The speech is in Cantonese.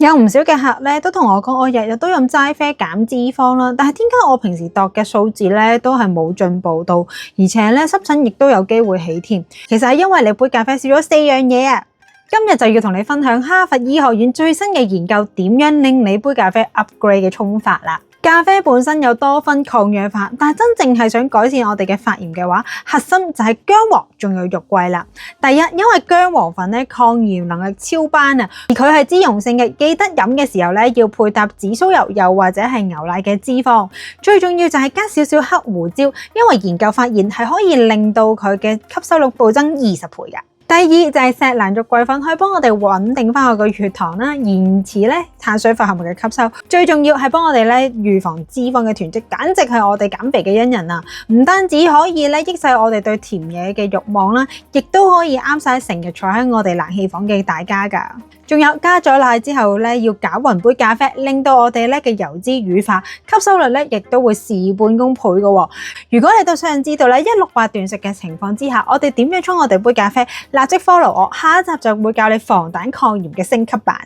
有唔少嘅客咧都同我講，我日日都飲齋啡減脂肪啦，但係點解我平時度嘅數字咧都係冇進步到，而且咧濕疹亦都有機會起添？其實係因為你杯咖啡少咗4樣嘢啊！今日就要同你分享哈佛醫學院最新嘅研究，點樣令你杯咖啡 upgrade 嘅沖法啦。咖啡本身有多酚抗氧化，但係真正係想改善我哋嘅發炎嘅話，核心就係薑黃仲有肉桂啦。第一，因為薑黃粉咧抗炎能力超班啊，而佢係脂溶性嘅，記得飲嘅時候咧要配搭紫蘇油又或者係牛奶嘅脂肪。最重要就係加少少黑胡椒，因為研究發現係可以令到佢嘅吸收率暴增20倍嘅。第二就係錫蘭肉桂粉，可以幫我哋穩定翻我個血糖啦，延遲咧碳水化合物嘅吸收。最重要係幫我哋咧預防脂肪嘅囤積，簡直係我哋減肥嘅恩人啊！唔單止可以咧抑制我哋對甜嘢嘅慾望啦，亦都可以啱晒成日坐喺我哋冷氣房嘅大家㗎。仲有加咗奶之後咧，要攪勻杯咖啡，令到我哋咧嘅油脂乳化，吸收率咧亦都會事半功倍嘅喎。如果你都想知道咧168斷食嘅情況之下，我哋點樣沖我哋杯咖啡，立即 follow 我，下一集就會教你防彈抗炎嘅升級版。